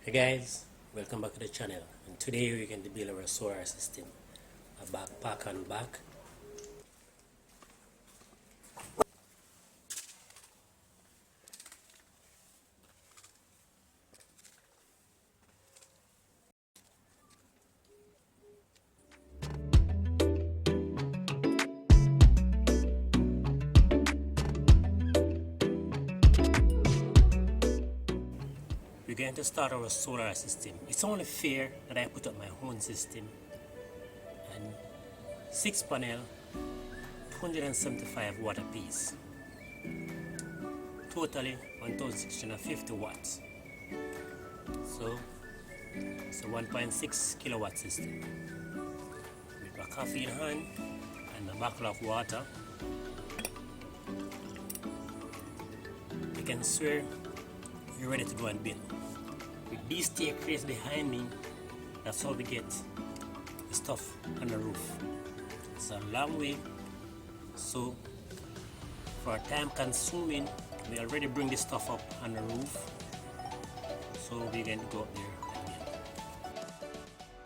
Hey guys, welcome back to the channel, and today we're going to build our solar system, a backpack and back. We're going to start our solar system. It's only fair that I put up my own system, and 6 panel, 275 watt apiece, totally 1650 watts. So it's a 1.6 kilowatt system with my coffee in hand and a bottle of water. You can swear you're ready to go and build. With these staircases behind me, that's how we get the stuff on the roof. It's a long way, so for time consuming, we already bring this stuff up on the roof, so we're going to go up there and build.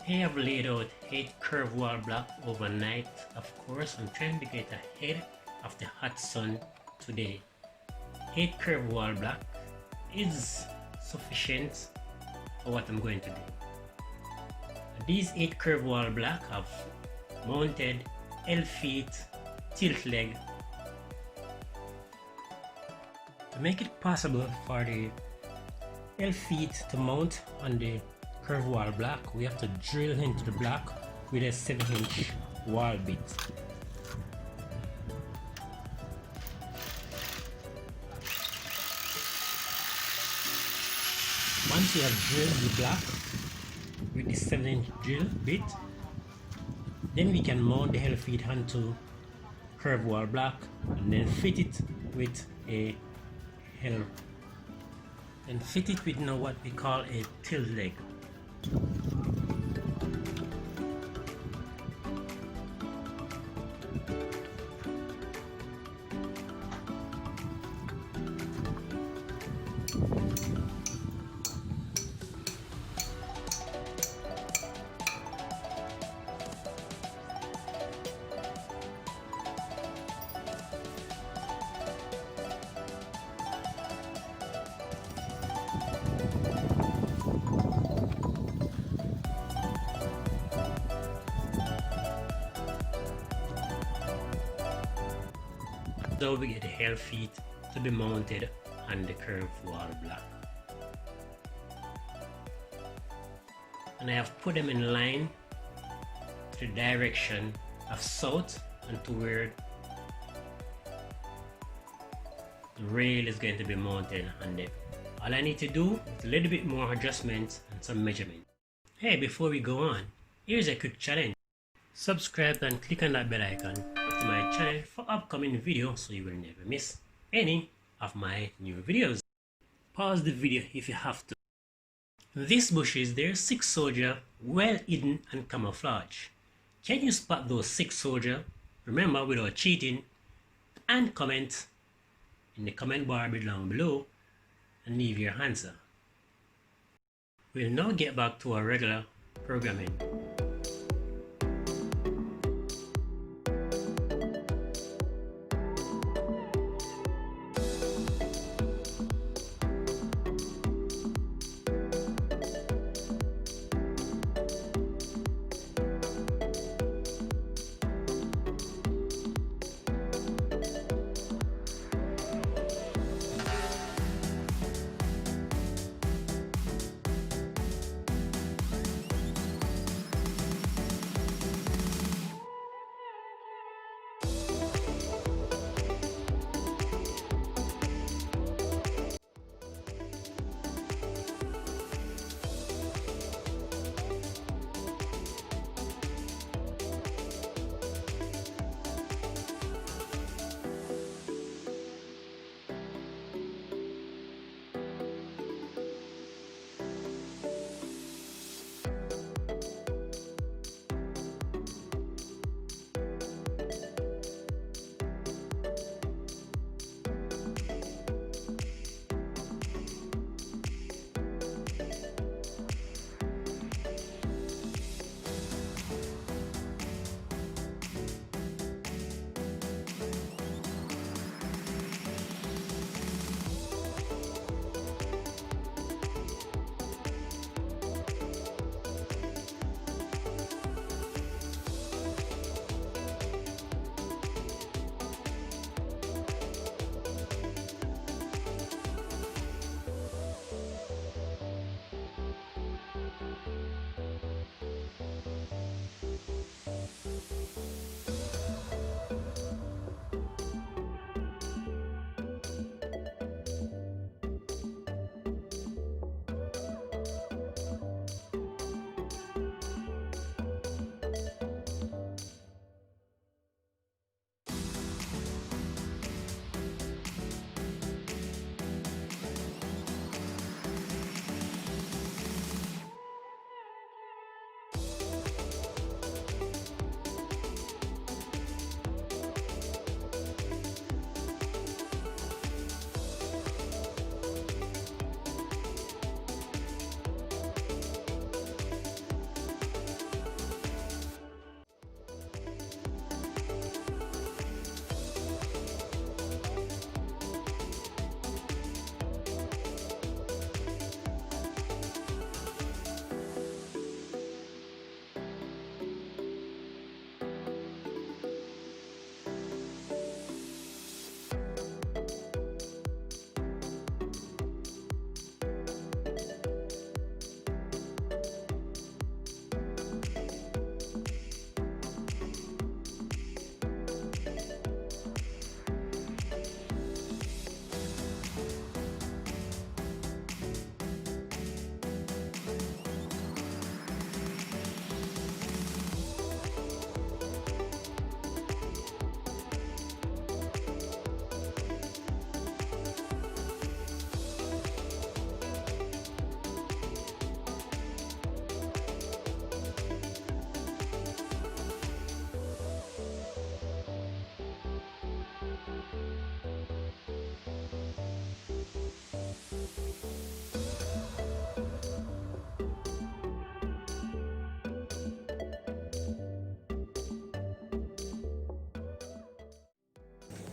Here I've laid out 8 curved wall blocks overnight. Of course, I'm trying to get ahead of the hot sun today. 8 curved wall blocks is sufficient for what I'm going to do. These 8 curved wall blocks have mounted L feet tilt leg. To make it possible for the L feet to mount on the curved wall block, we have to drill into the block with a 7-inch wall bit. Once you have drilled the block with the 7-inch drill bit, then we can mount the L feet onto curved wall block and then fit it with a L, and fit it with what we call a tilt leg. So we get the L feet to be mounted on the curved wall block, and I have put them in line to the direction of south and to where the rail is going to be mounted on them. All I need to do is a little bit more adjustments and some measurement. Hey, before we go on, here's a quick challenge. Subscribe and click on that bell icon to my channel for upcoming videos so you will never miss any of my new videos. Pause the video if you have to. In these bushes, there are 6 soldiers well hidden and camouflage. Can you spot those 6 soldiers? Remember, without cheating, and comment in the comment bar down below and leave your answer. We'll now get back to our regular programming.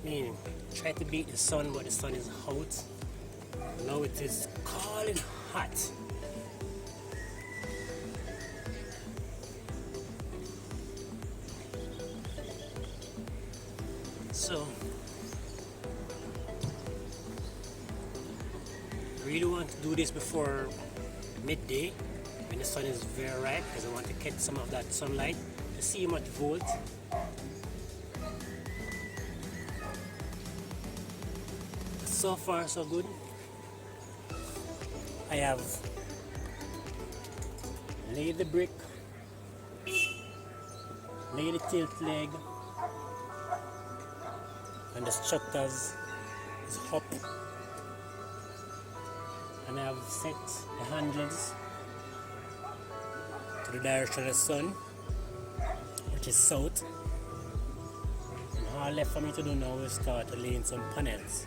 Meaning, try to beat the sun, but the sun is out. Now it is calling hot. So, I really want to do this before midday when the sun is very bright, because I want to catch some of that sunlight to see how much volt. So far so good. I have laid the brick, laid the tilt leg, and the structures is up, and I have set the handles to the direction of the sun, which is south. And all left for me to do now is start laying some panels.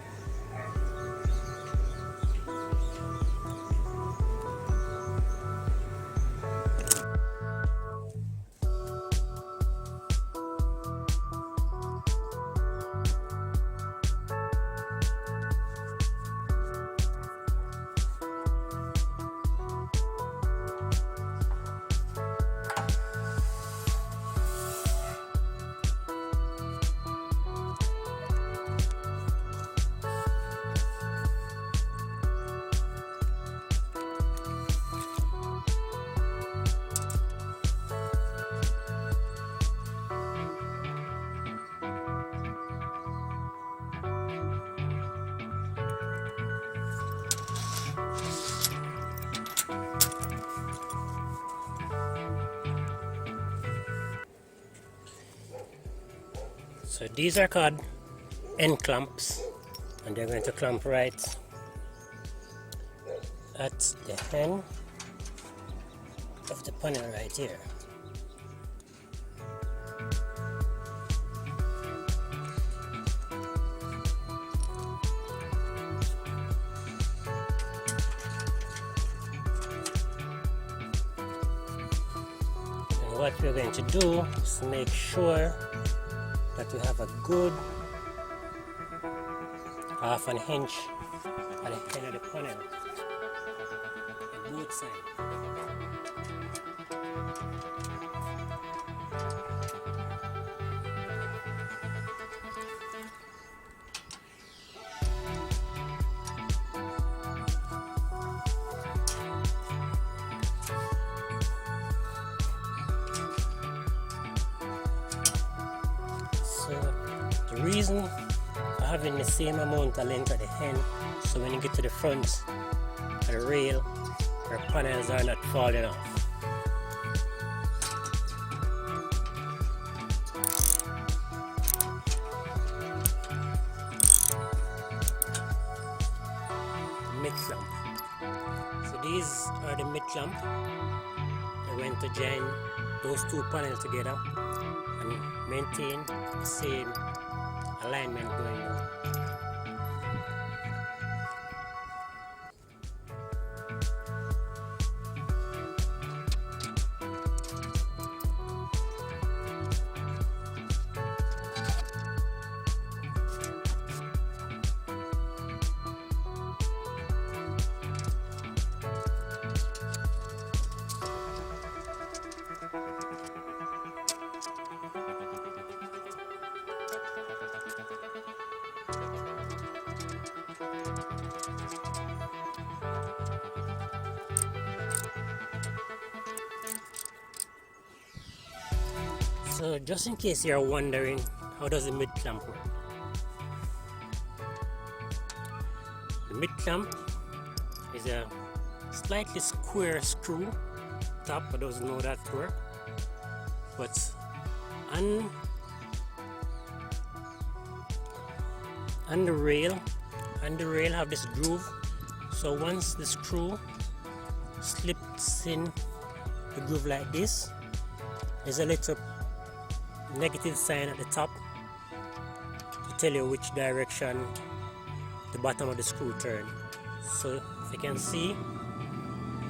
So these are called end clamps, and they're going to clamp right at the end of the panel right here. And what we're going to do is make sure that we have a good half an inch at the end of the panel on both sides. The reason for having the same amount of length at the end, so when you get to the front of the rail, your panels are not falling off. Mid clamp. So these are the mid clamp. I went to join those two panels together and maintain the same alignment going on. So just in case you're wondering, how does the mid clamp work? The mid clamp is a slightly square screw top. I don't know that work, but on the rail have this groove. So once the screw slips in the groove like this, there's a little negative sign at the top to tell you which direction the bottom of the screw turn. So if you can see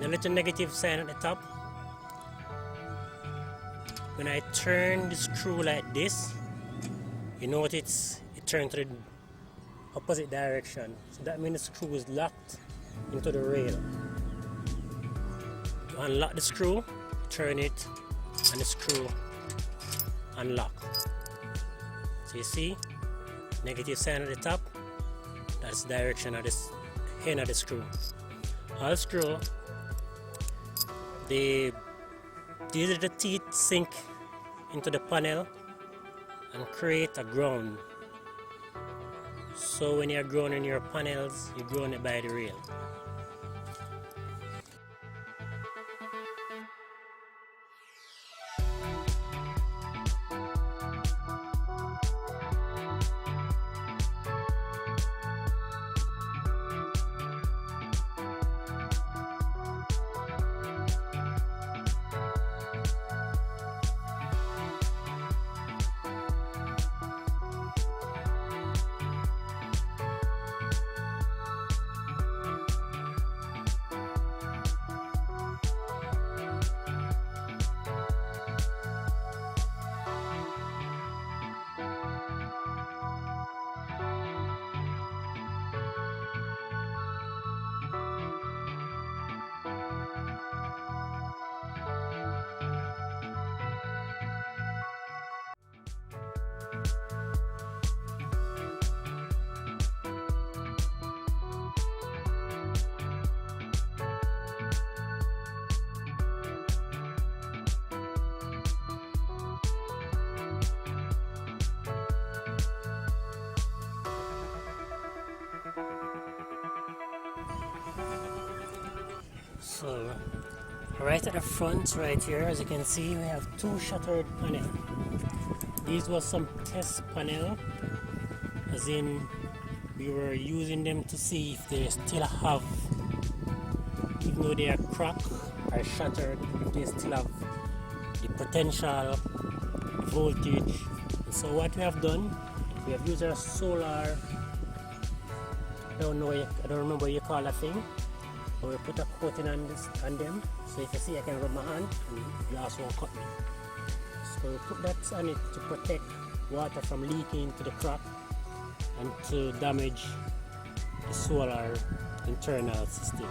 the little negative sign at the top, when I turn the screw like this, you notice it turns to the opposite direction. So that means the screw is locked into the rail. To unlock the screw, turn it, and the screw unlock. So you see, negative sign at the top, that's the direction of this end of the screw. All screw, these are the teeth sink into the panel and create a ground. So when you're grounding your panels, you ground it by the rail. So right at the front right here, as you can see, we have two shattered panels. These were some test panel, as in we were using them to see if they still have, even though they are cracked or shattered, if they still have the potential voltage. And so what we have done, we have used our solar, I don't remember what you call that thing, but we put a coating on them. So if you see, I can rub my hand and the glass won't cut me. So we put that on it to protect water from leaking into the crack and to damage the solar internal system.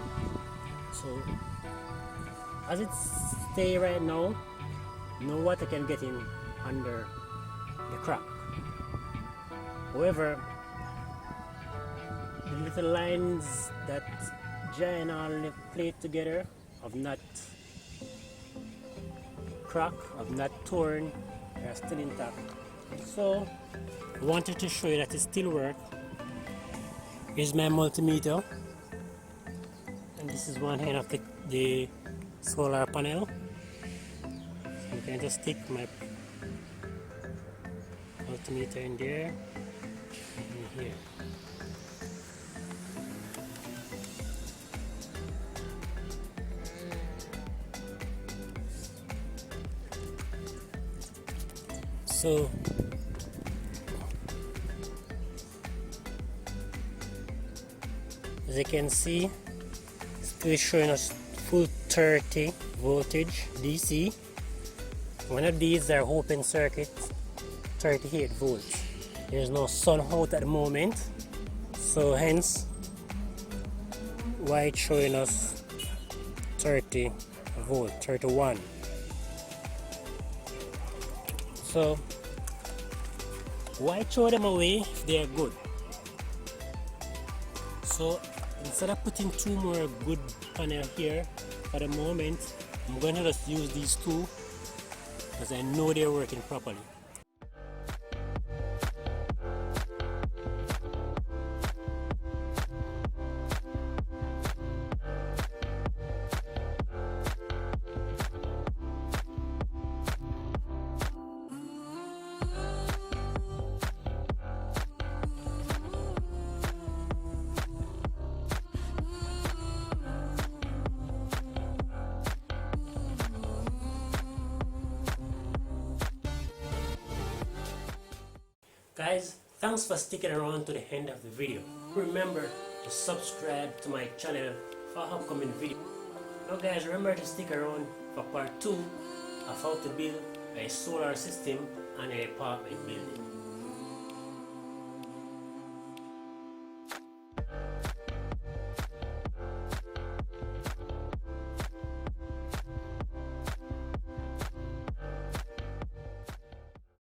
So as it stays right now, no water can get in under the crack. However, the little lines that join all the plate together have not cracked, have not torn, they are still intact. So I wanted to show you that it still works. Here's my multimeter, and this is one end of the solar panel. So I'm going to stick my multimeter in there and in here. So as you can see, it's still showing us full 30 voltage DC. One of these are open circuit, 38 volts. There's no sun out at the moment, so hence why it's showing us 30 volt, 31. So why throw them away if they are good? So instead of putting two more good panel here for the moment, I'm going to just use these two because I know they're working properly. Guys, thanks for sticking around to the end of the video. Remember to subscribe to my channel for upcoming videos. Now guys, remember to stick around for part 2 of how to build a solar system on an apartment building.